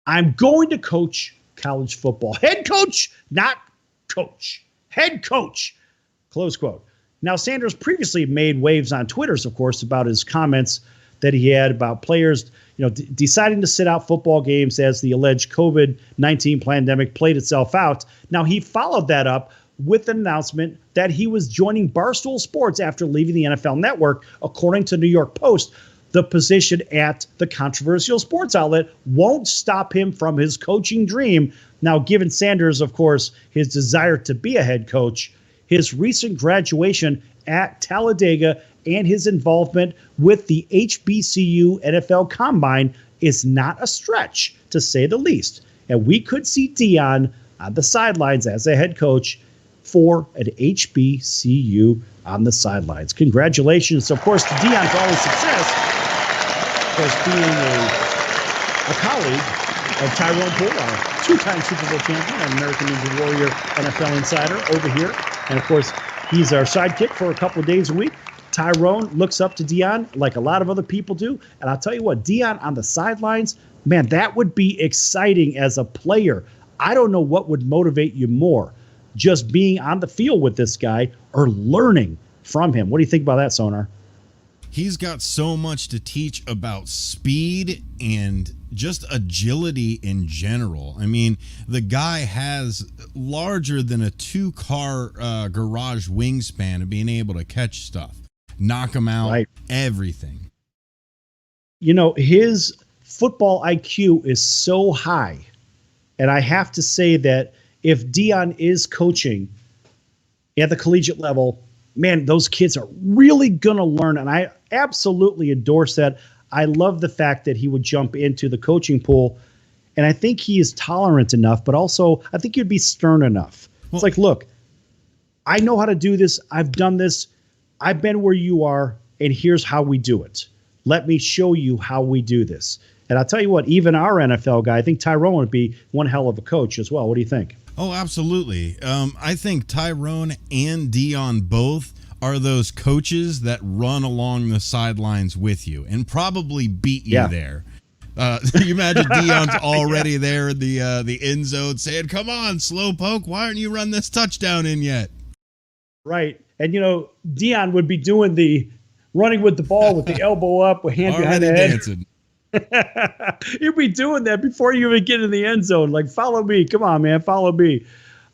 I'm going to coach college football. Head coach, not coach. Head coach." Close quote. Now, Sanders previously made waves on Twitter, of course, about his comments that he had about players, deciding to sit out football games as the alleged COVID-19 pandemic played itself out. Now, he followed that up with an announcement that he was joining Barstool Sports after leaving the NFL Network, according to New York Post. The position at the controversial sports outlet won't stop him from his coaching dream. Now, given Sanders, of course, his desire to be a head coach, his recent graduation at Talladega, and his involvement with the HBCU NFL Combine is not a stretch, to say the least. And we could see Deion on the sidelines as a head coach for an HBCU on the sidelines. Congratulations, of course, to Deion for all his success. Of course, being a colleague of Tyrone Poole, our two-time Super Bowl champion, an American Ninja Warrior NFL insider over here. And, of course, he's our sidekick for a couple of days a week. Tyrone looks up to Deion like a lot of other people do. And I'll tell you what, Deion on the sidelines, man, that would be exciting as a player. I don't know what would motivate you more, just being on the field with this guy or learning from him. What do you think about that, Sonar? He's got so much to teach about speed and just agility in general. I mean, the guy has larger than a 2-car garage wingspan of being able to catch stuff, knock them out, right. Everything. His football IQ is so high. And I have to say that if Deion is coaching at the collegiate level, man, those kids are really going to learn. And I absolutely endorse that. I love the fact that he would jump into the coaching pool. And I think he is tolerant enough, but also I think he'd be stern enough. It's like, look, I know how to do this. I've done this. I've been where you are, and here's how we do it. Let me show you how we do this. And I'll tell you what, even our NFL guy, I think Tyrone would be one hell of a coach as well. What do you think? Oh, absolutely. I think Tyrone and Deion both are those coaches that run along the sidelines with you and probably beat you there. You imagine Deion's already there in the end zone saying, "Come on, slowpoke, why aren't you run this touchdown in yet?" Right. And, Dion would be doing the running with the ball with the elbow up, with hand behind the head. Dancing. You'd be doing that before you even get in the end zone. Like, follow me. Come on, man. Follow me.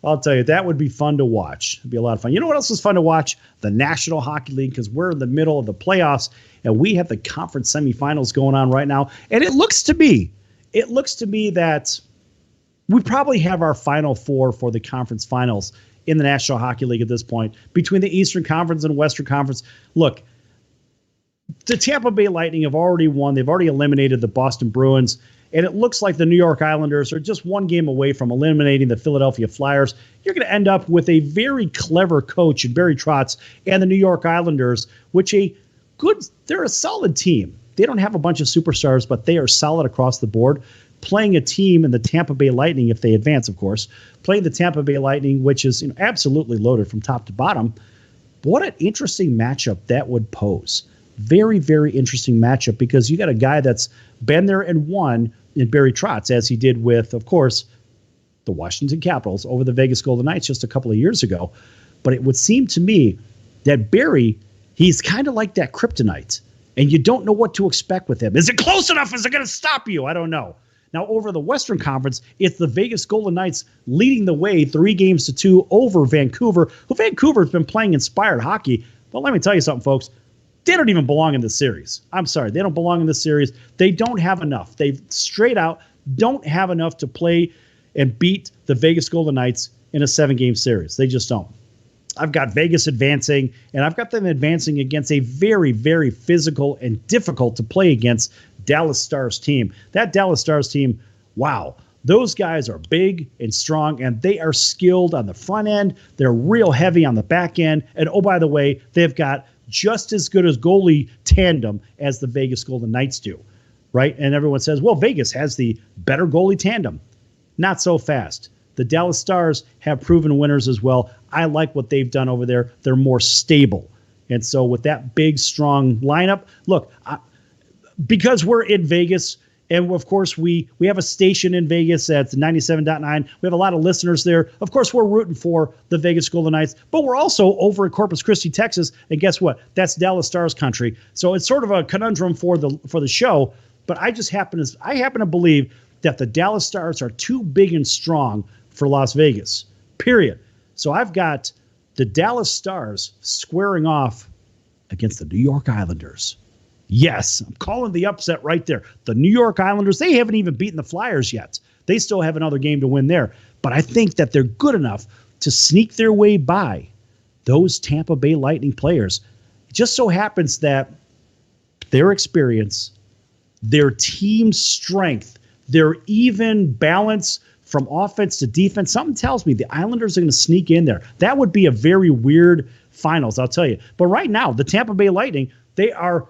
I'll tell you, that would be fun to watch. It'd be a lot of fun. You know what else is fun to watch? The National Hockey League, because we're in the middle of the playoffs, and we have the conference semifinals going on right now. And it looks to me that we probably have our Final Four for the conference finals in the National Hockey League at this point, between the Eastern Conference and Western Conference. Look, the Tampa Bay Lightning have already won. They've already eliminated the Boston Bruins. And it looks like the New York Islanders are just one game away from eliminating the Philadelphia Flyers. You're going to end up with a very clever coach in Barry Trotz and the New York Islanders, they're a solid team. They don't have a bunch of superstars, but they are solid across the board. Playing a team in the Tampa Bay Lightning, if they advance, of course, playing the Tampa Bay Lightning, which is absolutely loaded from top to bottom. What an interesting matchup that would pose. Very, very interesting matchup, because you got a guy that's been there and won in Barry Trotz, as he did with, of course, the Washington Capitals over the Vegas Golden Knights just a couple of years ago. But it would seem to me that Barry, he's kind of like that kryptonite, and you don't know what to expect with him. Is it close enough? Is it going to stop you? I don't know. Now, over the Western Conference, it's the Vegas Golden Knights leading the way 3-2 over Vancouver, who Vancouver's been playing inspired hockey. But let me tell you something, folks. They don't even belong in this series. I'm sorry. They don't belong in this series. They don't have enough. They straight out don't have enough to play and beat the Vegas Golden Knights in a 7-game series. They just don't. I've got Vegas advancing, and I've got them advancing against a very, very physical and difficult to play against Dallas Stars team. That Dallas Stars team, wow. Those guys are big and strong, and they are skilled on the front end. They're real heavy on the back end. And, oh, by the way, they've got just as good as goalie tandem as the Vegas Golden Knights do, right? And everyone says, well, Vegas has the better goalie tandem. Not so fast. The Dallas Stars have proven winners as well. I like what they've done over there. They're more stable. And so with that big, strong lineup, look, because we're in Vegas, and of course we have a station in Vegas at 97.9. We have a lot of listeners there. Of course, we're rooting for the Vegas Golden Knights, but we're also over at Corpus Christi, Texas. And guess what? That's Dallas Stars country. So it's sort of a conundrum for the show. But I happen to believe that the Dallas Stars are too big and strong for Las Vegas. Period. So I've got the Dallas Stars squaring off against the New York Islanders. Yes, I'm calling the upset right there. The New York Islanders, they haven't even beaten the Flyers yet. They still have another game to win there. But I think that they're good enough to sneak their way by those Tampa Bay Lightning players. It just so happens that their experience, their team strength, their even balance from offense to defense, something tells me the Islanders are going to sneak in there. That would be a very weird finals, I'll tell you. But right now, the Tampa Bay Lightning, they're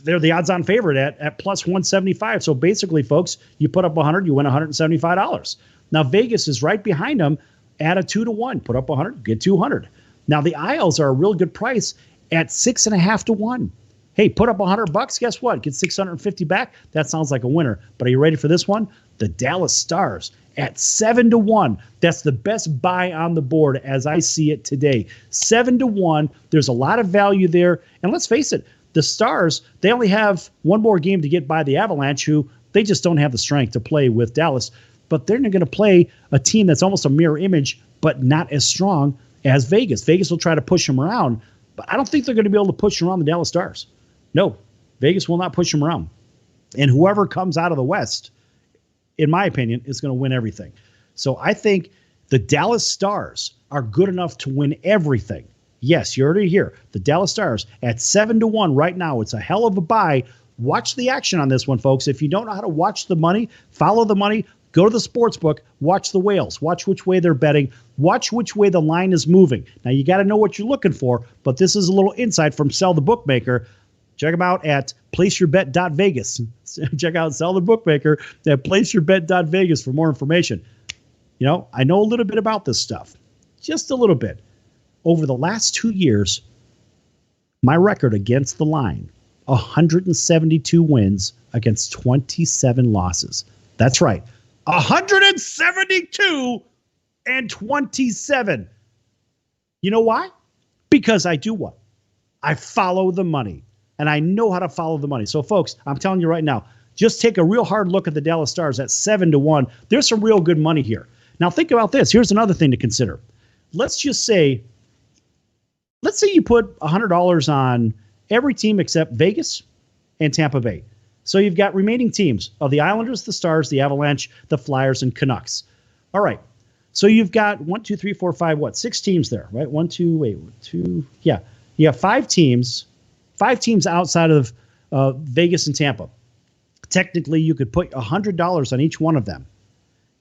the odds-on favorite at plus 175. So basically, folks, you put up 100, you win $175. Now Vegas is right behind them at a 2-1. Put up 100, get 200. Now the Isles are a real good price at 6.5 to 1. Hey, put up $100. Guess what? Get 650 back. That sounds like a winner. But are you ready for this one? The Dallas Stars at 7 to 1. That's the best buy on the board as I see it today. 7 to 1. There's a lot of value there. And let's face it, the Stars, they only have one more game to get by the Avalanche, who they just don't have the strength to play with Dallas. But they're going to play a team that's almost a mirror image, but not as strong as Vegas. Vegas will try to push them around, but I don't think they're going to be able to push around the Dallas Stars. No, Vegas will not push them around. And whoever comes out of the West, in my opinion, is going to win everything. So I think the Dallas Stars are good enough to win everything. Yes, you already hear the Dallas Stars at 7 to 1 right now. It's a hell of a buy. Watch the action on this one, folks. If you don't know how to watch the money, follow the money, go to the sports book, watch the whales, watch which way they're betting, watch which way the line is moving. Now, you got to know what you're looking for, but this is a little insight from Sal the Bookmaker. Check them out at placeyourbet.vegas. Check out Sal the Bookmaker at placeyourbet.vegas for more information. You know, I know a little bit about this stuff, just a little bit. Over the last 2 years, my record against the line, 172 wins against 27 losses. That's right, 172 and 27. You know why? Because I do what? I follow the money, and I know how to follow the money. So, folks, I'm telling you right now, just take a real hard look at the Dallas Stars at 7-1. There's some real good money here. Now, think about this. Here's another thing to consider. Let's say you put $100 on every team except Vegas and Tampa Bay. So you've got remaining teams of the Islanders, the Stars, the Avalanche, the Flyers, and Canucks. All right. So you've got 6 teams there, right? Yeah. You have 5 teams outside of Vegas and Tampa. Technically, you could put $100 on each one of them.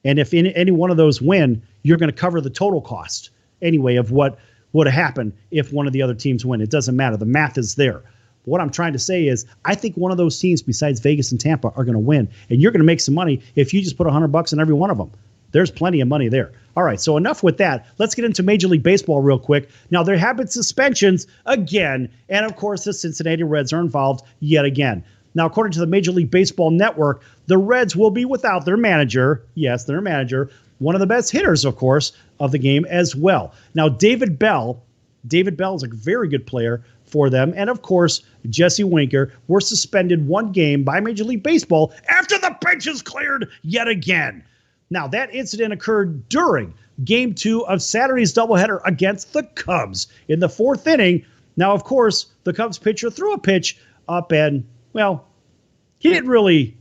And if any one of those win, you're going to cover the total cost anyway of what would have happened if one of the other teams win. It doesn't matter. The math is there. What I'm trying to say is I think one of those teams besides Vegas and Tampa are going to win. And you're going to make some money if you just put $100 on every one of them. There's plenty of money there. All right, so enough with that. Let's get into Major League Baseball real quick. Now, there have been suspensions again. And, of course, the Cincinnati Reds are involved yet again. Now, according to the Major League Baseball Network, the Reds will be without their manager. Yes, their manager. One of the best hitters, of course, of the game as well. Now, David Bell is a very good player for them. And, of course, Jesse Winker were suspended 1 game by Major League Baseball after the benches cleared yet again. Now, that incident occurred during Game 2 of Saturday's doubleheader against the Cubs in the 4th inning. Now, of course, the Cubs pitcher threw a pitch up and, well, he didn't really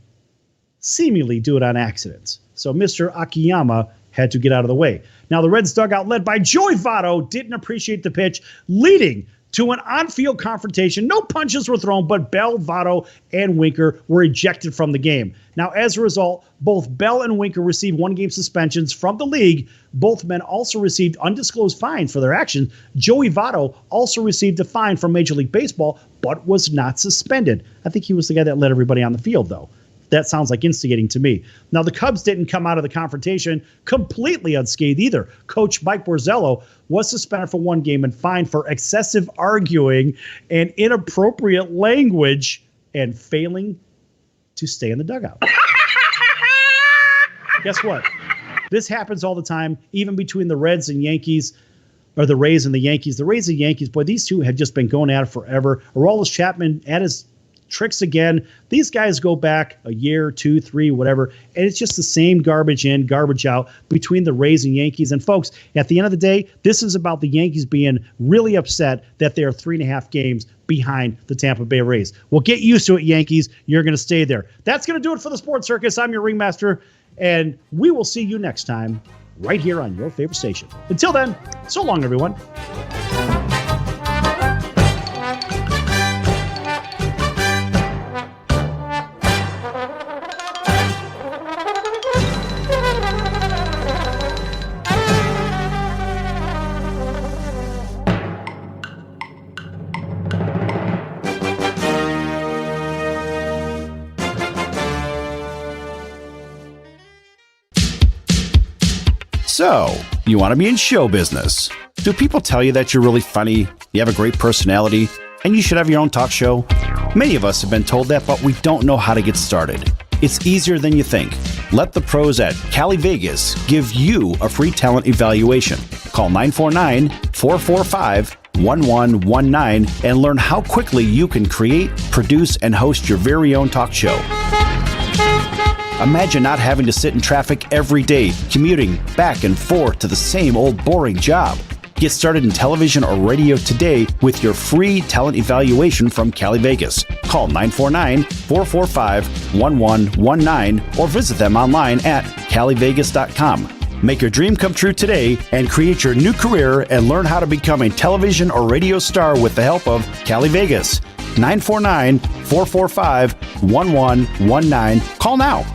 seemingly do it on accident. So Mr. Akiyama had to get out of the way. Now, the Reds dugout led by Joey Votto didn't appreciate the pitch, leading to an on-field confrontation. No punches were thrown, but Bell, Votto, and Winker were ejected from the game. Now, as a result, both Bell and Winker received 1-game suspensions from the league. Both men also received undisclosed fines for their actions. Joey Votto also received a fine from Major League Baseball, but was not suspended. I think he was the guy that led everybody on the field, though. That sounds like instigating to me. Now, the Cubs didn't come out of the confrontation completely unscathed either. Coach Mike Borzello was suspended for 1 game and fined for excessive arguing and inappropriate language and failing to stay in the dugout. Guess what? This happens all the time, even between the Reds and Yankees, or the Rays and the Yankees. The Rays and Yankees, boy, these two have just been going at it forever. Aroldis Chapman at his tricks again. These guys go back a year, 2, 3, whatever, and it's just the same garbage in, garbage out between the Rays and Yankees. And folks, at the end of the day, this is about the Yankees being really upset that they're 3.5 games behind the Tampa Bay Rays. Well, get used to it, Yankees. You're going to stay there. That's going to do it for the Sports Circus. I'm your Ringmaster, and we will see you next time right here on your favorite station. Until then, so long, everyone. So, you want to be in show business. Do people tell you that you're really funny, you have a great personality, and you should have your own talk show? Many of us have been told that, but we don't know how to get started. It's easier than you think. Let the pros at Cali Vegas give you a free talent evaluation. Call 949-445-1119 and learn how quickly you can create, produce, and host your very own talk show. Imagine not having to sit in traffic every day, commuting back and forth to the same old boring job. Get started in television or radio today with your free talent evaluation from Cali Vegas. Call 949-445-1119 or visit them online at calivegas.com. Make your dream come true today and create your new career and learn how to become a television or radio star with the help of Cali Vegas. 949-445-1119. Call now.